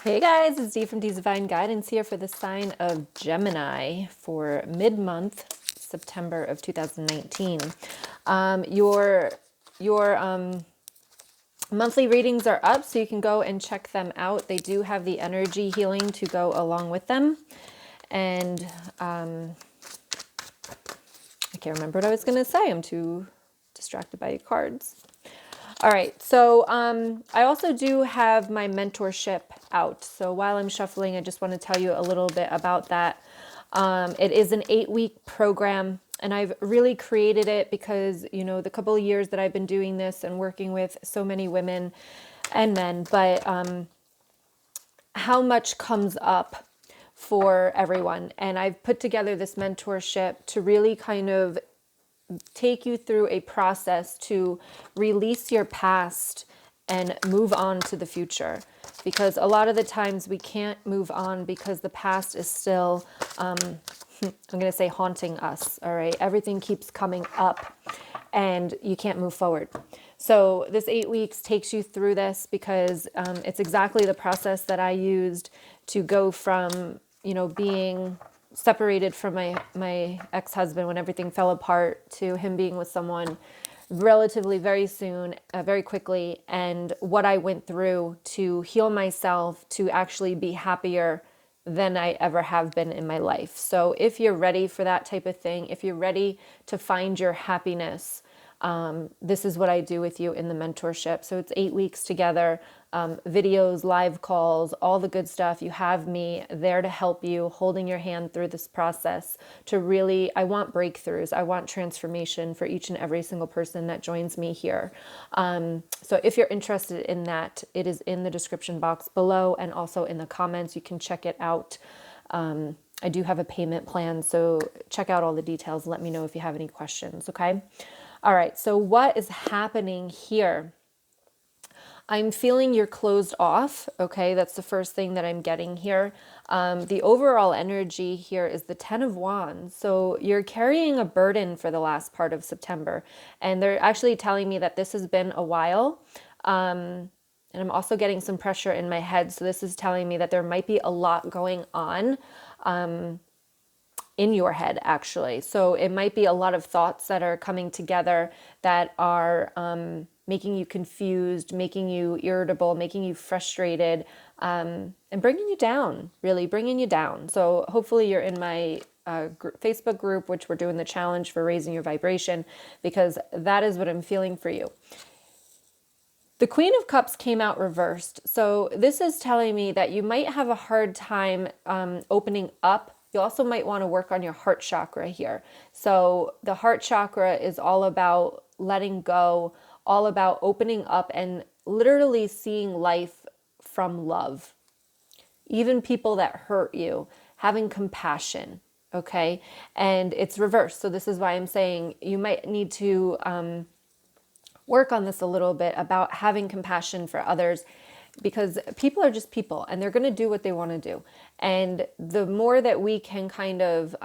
Hey guys, it's Dee from Dee's Divine Guidance here for the sign of Gemini for mid-month, September of 2019. Your monthly readings are up, so you can go and check them out. They do have the energy healing to go along with them. And I can't remember what I was going to say. I'm too distracted by cards. All right, so I also do have my mentorship out. So while I'm shuffling, I just want to tell you a little bit about that. It is an 8-week program, and I've really created it because, you know, the couple of years that I've been doing this and working with so many women and men, but how much comes up for everyone. And I've put together this mentorship to really kind of take you through a process to release your past and move on to the future. Because a lot of the times we can't move on because the past is still, I'm going to say, haunting us. All right. Everything keeps coming up and you can't move forward. So this 8 weeks takes you through this because it's exactly the process that I used to go from, you know, being separated from my ex-husband when everything fell apart to him being with someone relatively very soon, very quickly, and what I went through to heal myself to actually be happier than I ever have been in my life. So if you're ready for that type of thing, if you're ready to find your happiness, this is what I do with you in the mentorship. So it's 8 weeks together, videos, live calls, all the good stuff. You have me there to help you, holding your hand through this process to really, I want breakthroughs. I want transformation for each and every single person that joins me here. So if you're interested in that, it is in the description box below and also in the comments. You can check it out. I do have a payment plan, so check out all the details. Let me know if you have any questions, okay? All right, so what is happening here? I'm feeling you're closed off, okay? That's the first thing that I'm getting here. The overall energy here is the Ten of Wands. So you're carrying a burden for the last part of September. And they're actually telling me that this has been a while. And I'm also getting some pressure in my head. So this is telling me that there might be a lot going on in your head, actually. So it might be a lot of thoughts that are coming together that are making you confused, making you irritable, making you frustrated, and bringing you down, really bringing you down. So hopefully you're in my Facebook group, which we're doing the challenge for raising your vibration, because that is what I'm feeling for you. The Queen of Cups came out reversed. So this is telling me that you might have a hard time opening up. You also might want to work on your heart chakra here. So the heart chakra is all about letting go, all about opening up and literally seeing life from love. Even people that hurt you, having compassion, okay? And it's reversed. So this is why I'm saying you might need to work on this a little bit about having compassion for others, because people are just people and they're going to do what they want to do. And the more that we can kind of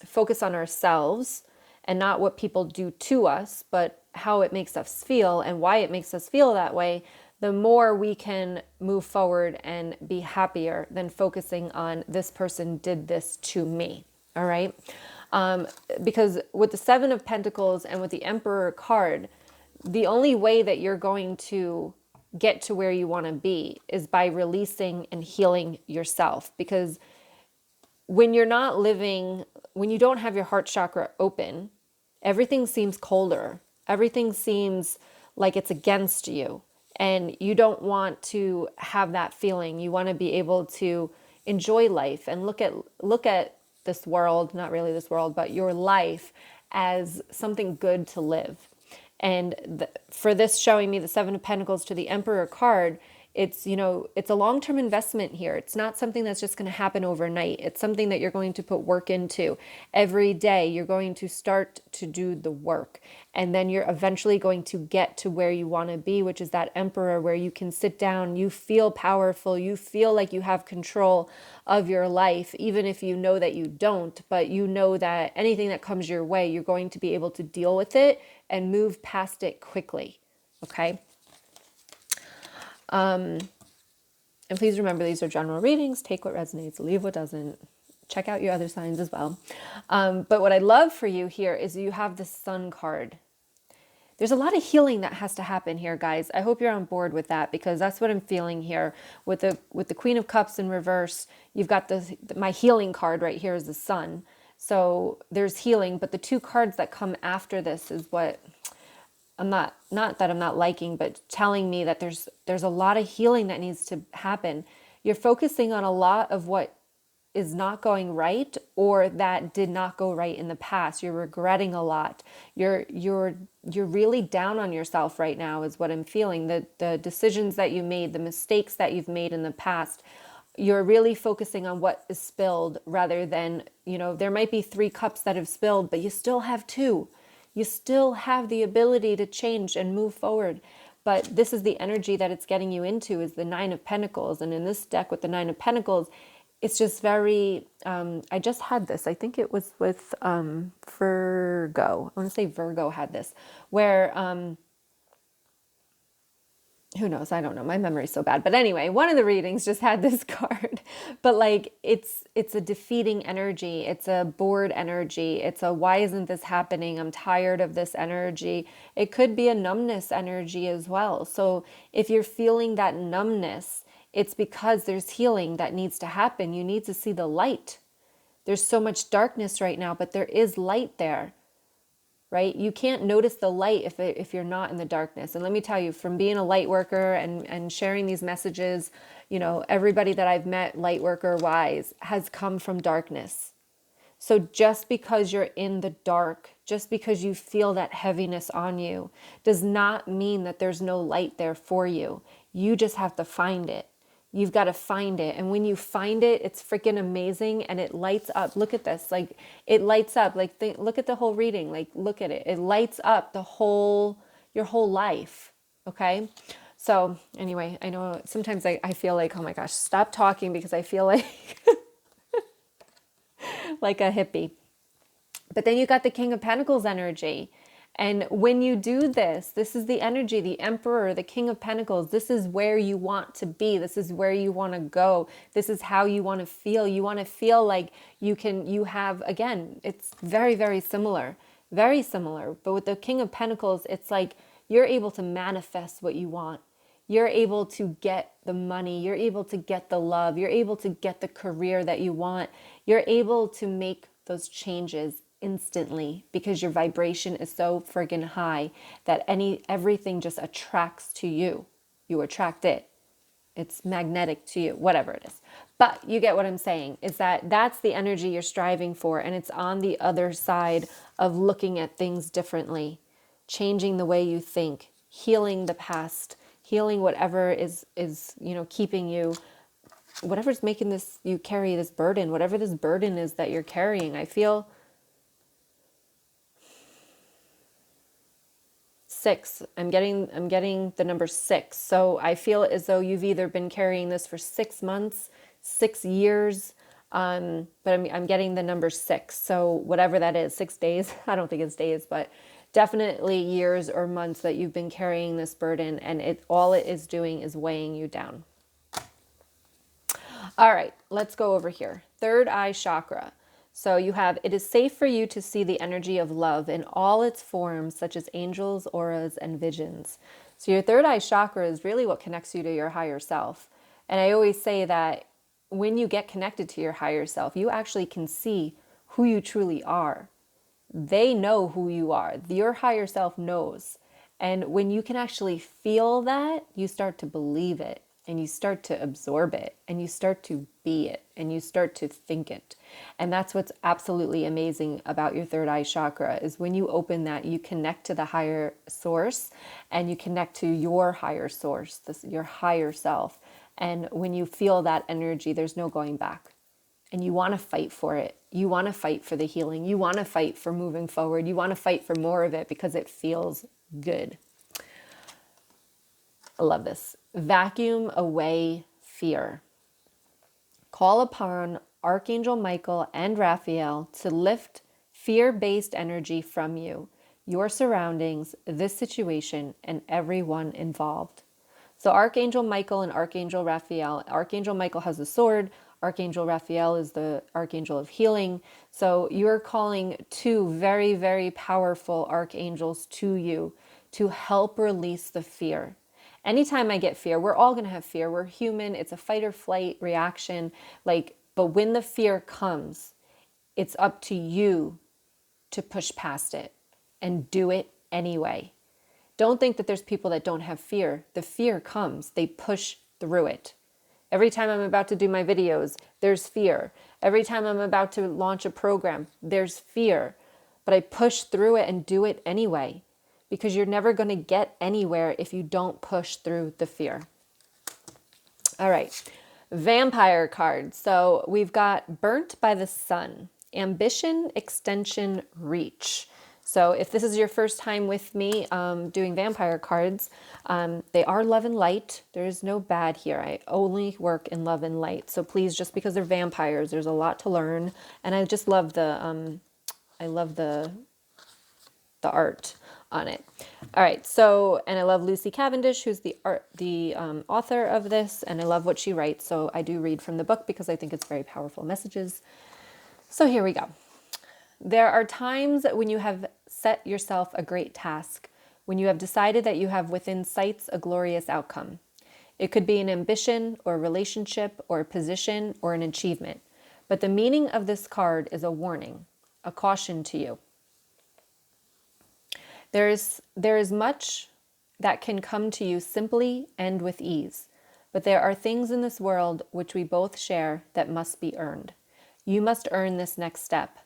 focus on ourselves and not what people do to us, but how it makes us feel and why it makes us feel that way, the more we can move forward and be happier than focusing on this person did this to me. All right. Because with the Seven of Pentacles and with the Emperor card, the only way that you're going to get to where you want to be is by releasing and healing yourself. Because when you're not living, when you don't have your heart chakra open, everything seems colder. Everything seems like it's against you. And you don't want to have that feeling. You want to be able to enjoy life and look at this world, not really this world, but your life as something good to live. And for this showing me the Seven of Pentacles to the Emperor card, it's, you know, it's a long-term investment here. It's not something that's just going to happen overnight. It's something that you're going to put work into every day. You're going to start to do the work. And then you're eventually going to get to where you want to be, which is that Emperor, where you can sit down, you feel powerful, you feel like you have control of your life, even if you know that you don't, but you know that anything that comes your way, you're going to be able to deal with it and move past it quickly. Okay. And please remember, these are general readings. Take what resonates, leave what doesn't. Check out your other signs as well. But what I love for you here is you have the Sun card. There's a lot of healing that has to happen here, guys. I hope you're on board with that, because that's what I'm feeling here. With the Queen of Cups in reverse, you've got my healing card right here is the Sun. So there's healing, but the two cards that come after this is what I'm not that I'm not liking, but telling me that there's a lot of healing that needs to happen. You're focusing on a lot of what is not going right, or that did not go right in the past. You're regretting a lot. You're really down on yourself right now is what I'm feeling. The decisions that you made, the mistakes that you've made in the past, you're really focusing on what is spilled rather than, there might be 3 cups that have spilled, but you still have 2. You still have the ability to change and move forward. But this is the energy that it's getting you into, is the 9 of Pentacles. And in this deck with the 9 of Pentacles, it's just very, I just had this, I think it was with Virgo. I want to say Virgo had this, where, who knows? I don't know. My memory's so bad. But anyway, one of the readings just had this card. But like, it's a defeating energy. It's a bored energy. It's a, why isn't this happening? I'm tired of this energy. It could be a numbness energy as well. So if you're feeling that numbness, it's because there's healing that needs to happen. You need to see the light. There's so much darkness right now, but there is light there, right? You can't notice the light if you're not in the darkness. And let me tell you, from being a light worker and sharing these messages, everybody that I've met light worker wise has come from darkness. So just because you're in the dark, just because you feel that heaviness on you, does not mean that there's no light there for you. You just have to find it. You've got to find it. And when you find it, it's freaking amazing. And it lights up. Look at this. Like, it lights up. Like, look at the whole reading. Like, look at it. It lights up your whole life. Okay. So anyway, I know sometimes I feel like, oh my gosh, stop talking, because I feel like, like a hippie. But then you got the King of Pentacles energy. And when you do this, this is the energy, the Emperor, the King of Pentacles. This is where you want to be. This is where you want to go. This is how you want to feel. You want to feel like you have, again, it's very, very similar, very similar. But with the King of Pentacles, it's like you're able to manifest what you want. You're able to get the money. You're able to get the love. You're able to get the career that you want. You're able to make those changes instantly, because your vibration is so friggin' high that everything just attracts to you. You attract it. It's magnetic to you, whatever it is. But you get what I'm saying, is that that's the energy you're striving for, and it's on the other side of looking at things differently, changing the way you think, healing the past, healing whatever is keeping you, whatever's making you carry this burden, whatever this burden is that you're carrying. I feel 6. I'm getting the number 6. So I feel as though you've either been carrying this for 6 months, 6 years, but I'm getting the number 6. So whatever that is, 6 days. I don't think it's days, but definitely years or months that you've been carrying this burden, and all it is doing is weighing you down. All right, let's go over here. Third eye chakra. So you have, it is safe for you to see the energy of love in all its forms, such as angels, auras, and visions. So your third eye chakra is really what connects you to your higher self. And I always say that when you get connected to your higher self, you actually can see who you truly are. They know who you are. Your higher self knows. And when you can actually feel that, you start to believe it. And you start to absorb it, and you start to be it, and you start to think it. And that's what's absolutely amazing about your third eye chakra, is when you open that, you connect to the higher source, and you connect to your higher source, your higher self. And when you feel that energy, there's no going back. And you want to fight for it. You want to fight for the healing. You want to fight for moving forward. You want to fight for more of it because it feels good. I love this. Vacuum away fear. Call upon Archangel Michael and Raphael to lift fear-based energy from you, your surroundings, this situation, and everyone involved. So Archangel Michael and Archangel Raphael. Archangel Michael has a sword. Archangel Raphael is the archangel of healing. So you're calling two very, very powerful archangels to you to help release the fear. Anytime I get fear, we're all going to have fear. We're human. It's a fight or flight reaction. But when the fear comes, it's up to you to push past it and do it anyway. Don't think that there's people that don't have fear. The fear comes, they push through it. Every time I'm about to do my videos, there's fear. Every time I'm about to launch a program, there's fear. But I push through it and do it anyway, because you're never going to get anywhere if you don't push through the fear. All right, vampire card. So we've got burnt by the sun, ambition, extension, reach. So if this is your first time with me doing vampire cards, they are love and light. There is no bad here. I only work in love and light. So please, just because they're vampires, there's a lot to learn. And I just love the art on it. All right, so, and I love Lucy Cavendish, who's the author of this, and I love what she writes. So I do read from the book because I think it's very powerful messages. So here we go. There are times when you have set yourself a great task, when you have decided that you have within sights a glorious outcome. It could be an ambition or a relationship or a position or an achievement. But the meaning of this card is a warning, a caution to you. There is much that can come to you simply and with ease, but there are things in this world which we both share that must be earned. You must earn this next step,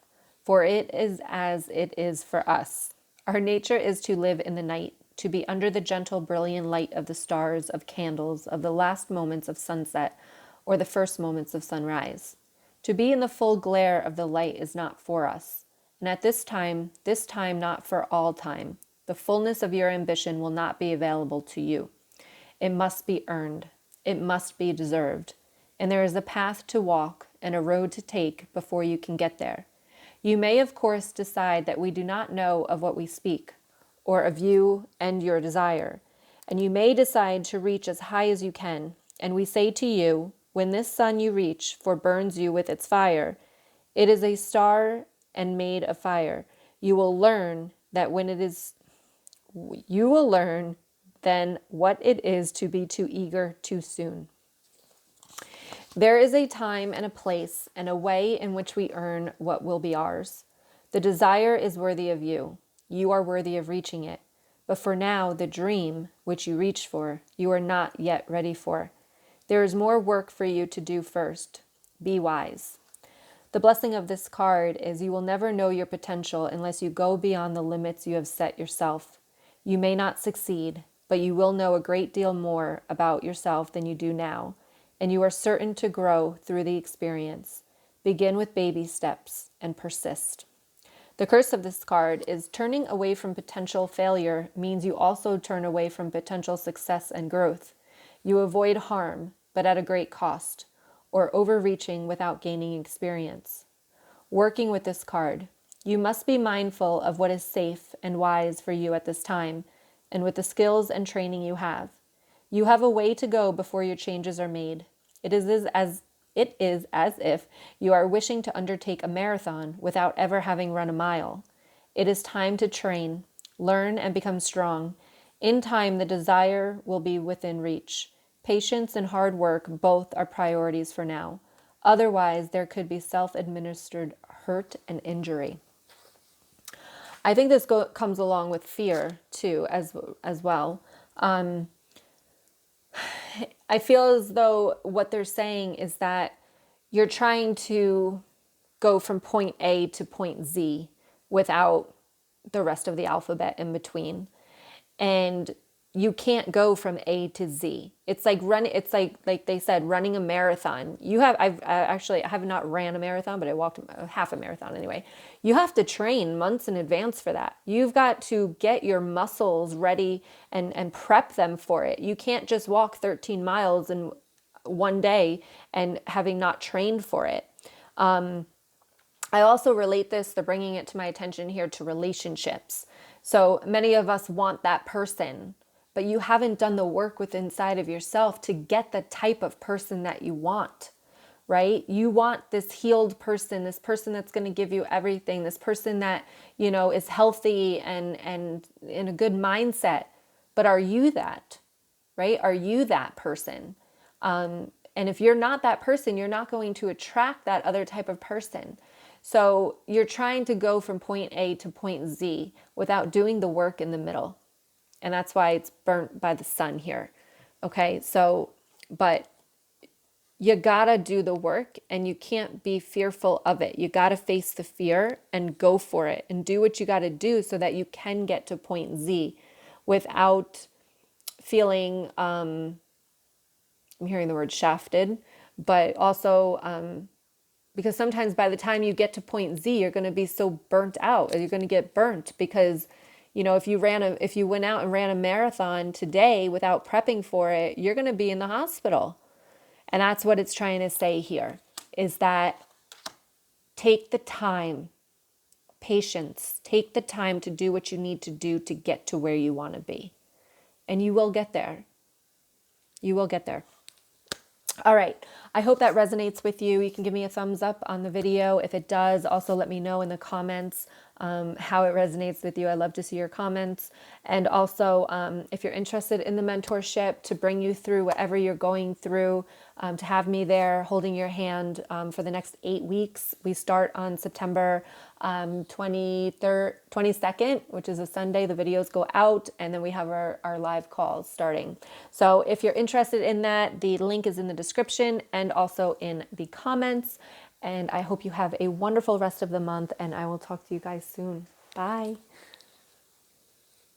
for it is as it is for us. Our nature is to live in the night, to be under the gentle, brilliant light of the stars, of candles, of the last moments of sunset, or the first moments of sunrise. To be in the full glare of the light is not for us. And at this time not for all time, the fullness of your ambition will not be available to you. It must be earned. It must be deserved. And there is a path to walk and a road to take before you can get there. You may, of course, decide that we do not know of what we speak, or of you and your desire. And you may decide to reach as high as you can. And we say to you, when this sun you reach for burns you with its fire, it is a star and made of fire. You will learn then what it is to be too eager too soon. There is a time and a place and a way in which we earn what will be ours. The desire is worthy of you. You are worthy of reaching it. But for now, the dream which you reach for, you are not yet ready for. There is more work for you to do first. Be wise. The blessing of this card is you will never know your potential unless you go beyond the limits you have set yourself. You may not succeed, but you will know a great deal more about yourself than you do now, and you are certain to grow through the experience. Begin with baby steps and persist. The curse of this card is turning away from potential failure means you also turn away from potential success and growth. You avoid harm, but at a great cost, or overreaching without gaining experience. Working with this card, you must be mindful of what is safe and wise for you at this time, and with the skills and training you have. You have a way to go before your changes are made. It is as if you are wishing to undertake a marathon without ever having run a mile. It is time to train, learn, and become strong. In time, the desire will be within reach. Patience and hard work both are priorities for now. Otherwise, there could be self-administered hurt and injury. I think this comes along with fear too, as well. I feel as though what they're saying is that you're trying to go from point A to point Z without the rest of the alphabet in between. And you can't go from A to Z. It's like like they said, running a marathon. I have not ran a marathon, but I walked half a marathon anyway. You have to train months in advance for that. You've got to get your muscles ready and prep them for it. You can't just walk 13 miles in one day and having not trained for it. I also relate this, they're bringing it to my attention here, to relationships. So many of us want that person, but you haven't done the work within inside of yourself to get the type of person that you want, right? You want this healed person, this person that's going to give you everything, this person that, you know, is healthy and in a good mindset. But are you that, right? Are you that person? And if you're not that person, you're not going to attract that other type of person. So you're trying to go from point A to point Z without doing the work in the middle. And that's why it's burnt by the sun here. Okay, so, but you gotta do the work and you can't be fearful of it. You gotta face the fear and go for it and do what you gotta do so that you can get to point Z without feeling, I'm hearing the word shafted, but also because sometimes by the time you get to point Z, you're going to be so burnt out, or you're going to get burnt because, you know, if you went out and ran a marathon today without prepping for it, you're going to be in the hospital. And that's what it's trying to say here, is that take the time, patience, take the time to do what you need to do to get to where you want to be. And you will get there. You will get there. All right. I hope that resonates with you. You can give me a thumbs up on the video. If it does, also let me know in the comments how it resonates with you. I love to see your comments. And also, if you're interested in the mentorship to bring you through whatever you're going through, to have me there holding your hand for the next 8 weeks. We start on September 23rd, 22nd, which is a Sunday. The videos go out, and then we have our live calls starting. So if you're interested in that, the link is in the description and also in the comments. And I hope you have a wonderful rest of the month, and I will talk to you guys soon. Bye.